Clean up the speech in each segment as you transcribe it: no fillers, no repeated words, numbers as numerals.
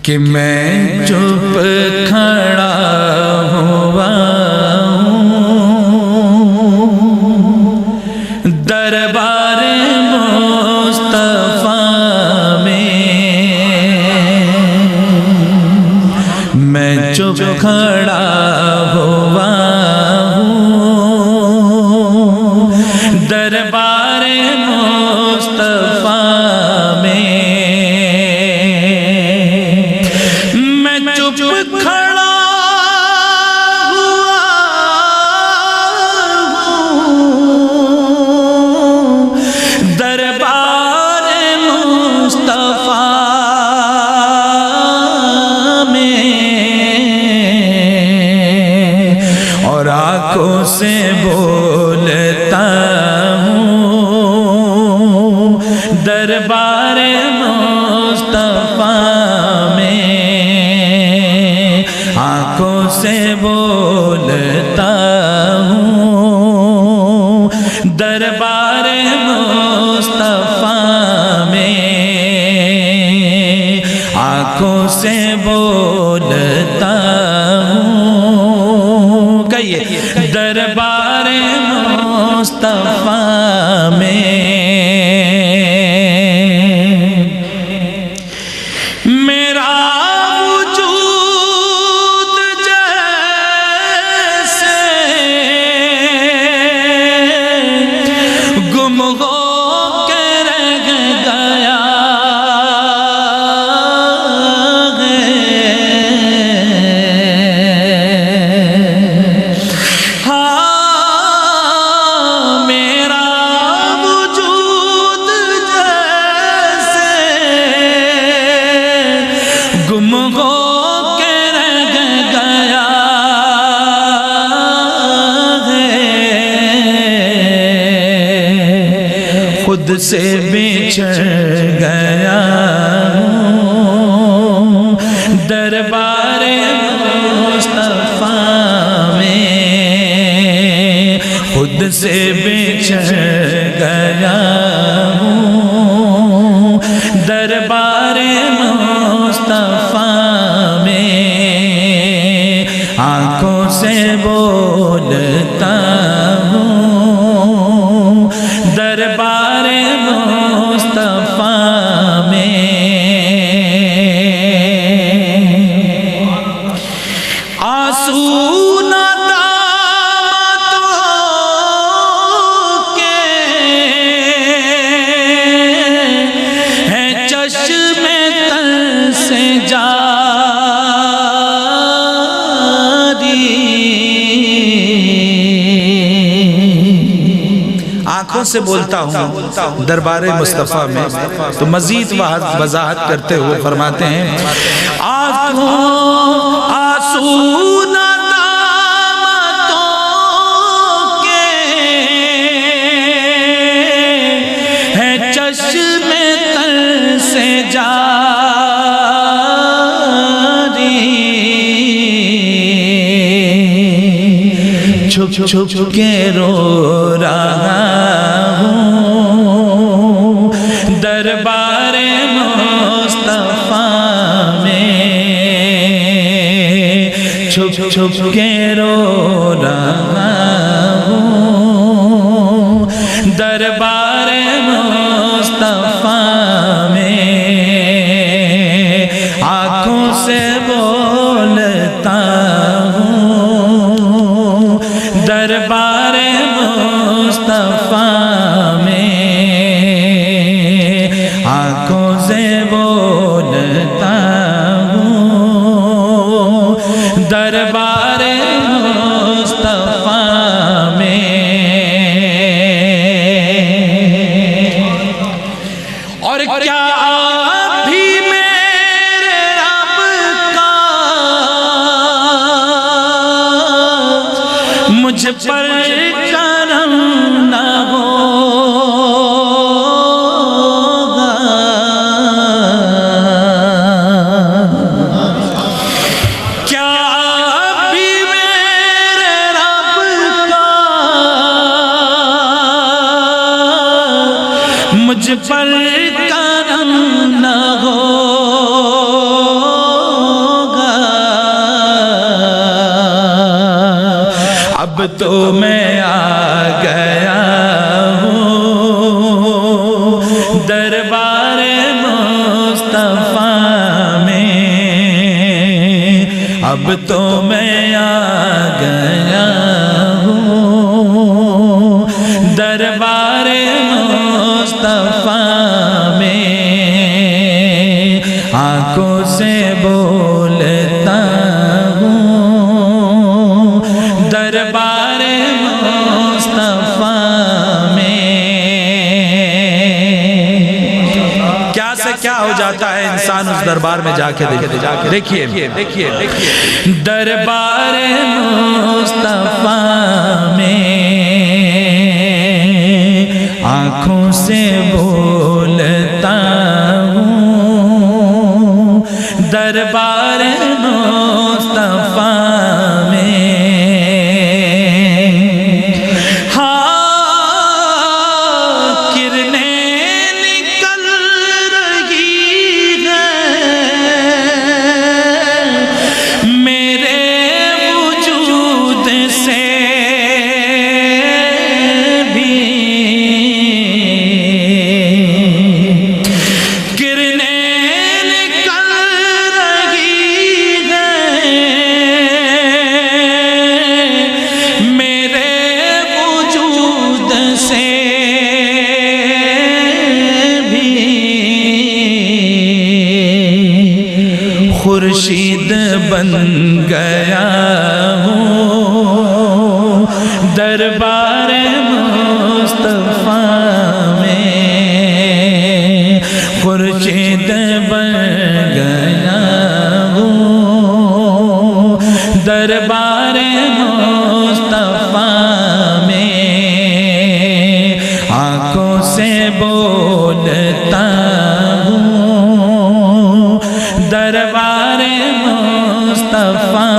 کہ میں چپ کھڑا ہوا دربار مصطفیٰ میں چپ کھڑا ہوا دربار مصطفیٰ میں چپ کھڑا ہوا دربار مصطفیٰ اور آنکھوں سے بولتا ہوں دربار مصطفیٰ میں، آنکھوں سے بولتا ہوں دربار مصطفیٰ میں، آنکھوں سے بولتا ہوں دربار مصطفیٰ میں۔ میرا وجود جیسے گم ہو کے رہ گیا گم ہو کے رہ گیا ہے، خود سے بچھڑ گیا ہوں دربار مصطفیٰ میں، خود سے بچھڑ گیا ہوں دربار مصطفیٰ میں، آنکھوں سے بولتا ہوں دربار مصطفیٰ میں۔ آنسو آنکھوں سے بولتا ہوں دربار مصطفیٰ میں، تو مزید وضاحت کرتے ہوئے فرماتے ہیں آنسو ندامتوں کے ہیں چشم تر سے جاری، چھپ چھپ کے رو رہا ہوں دربار مصطفیٰ میں، چھپ چھپ کے رو رہا ہوں دربار مصطفیٰ میں، آنکھوں سے بولتا ہوں دربار مصطفیٰ میں، آنکھوں سے بولتا ہوں دربار مصطفیٰ میں۔ اور کیا بھی میرے رب کا مجھ پر کرم نہ ہوگا، کیا بھی میرے رب کا مجھ پر کرم نہ ہوگا، تو میں آ گیا ہوں دربار مصطفیٰ میں، اب تو میں آ گیا ہوں دربار مصطفیٰ میں، آنکھوں سے بولتا دربار مصطفیٰ میں۔ کیا سے کیا ہو جاتا ہے انسان اس دربار میں جا کے دیکھیے دربار مصطفیٰ میں، آنکھوں سے بولتا ہوں دربار مصطفیٰ میں، خورشید بن گیا ہوں دربار مصطفیٰ میں، خورشید بن گیا ہوں دربار مصطفیٰ میں، آنکھوں سے بولتا ہوں دربار مصطفیٰ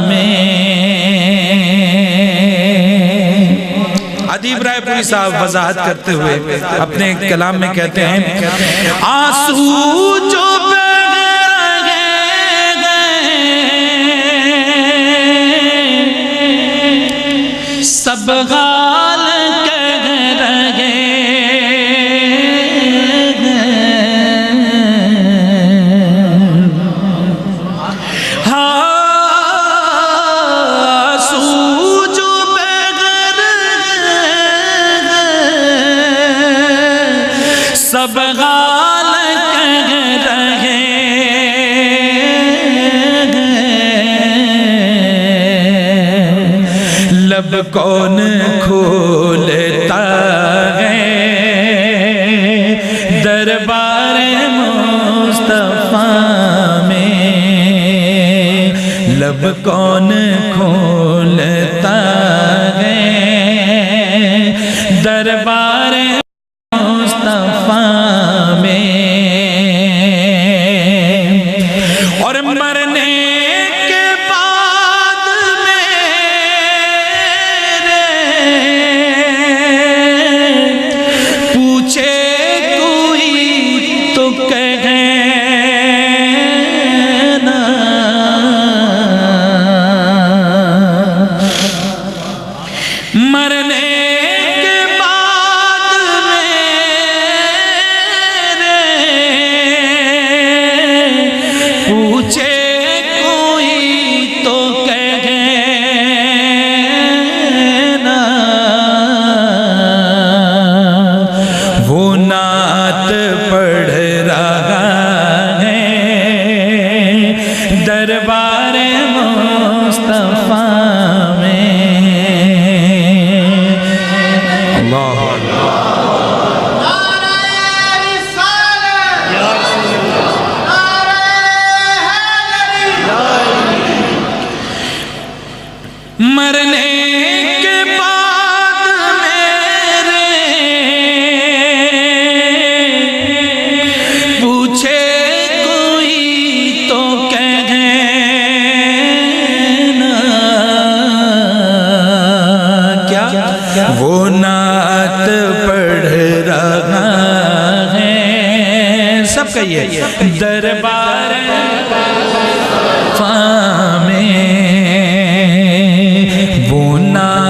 میں۔ ادیب رائے پوری صاحب وضاحت کرتے ہوئے اپنے کلام میں کہتے ہیں، آنسو جو بہہ گئے سب غال کہہ رہے، سب غال کہہ رہے لب کون کھولتا ہے دربار مصطفیٰ میں، لب کون کھولتا ہے دربار مصطفیٰ میں، اور مرنے کے بعد میرے پوچھے کوئی تو کہنا، مرنے پوچھے کوئی تو کہنا، وہ نعت پڑھ رہا ہے دربار مصطفیٰ میں۔ اللہ مرنے کے بعد میرے پوچھے کوئی تو کہنا، کیا وہ نعت پڑھ رہا ہے، سب کہیے دربار مصطفیٰ میں، وہ نعت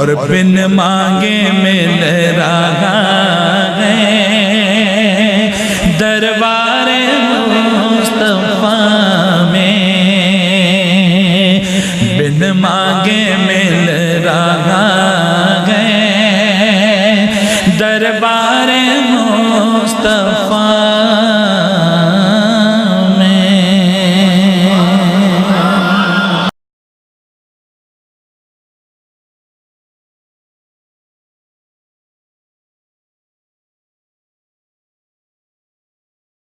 اور بن مانگے مل رہا ہے دربار مصطفیٰ میں، بن مانگے مل رہا ہے دربار مصطفیٰ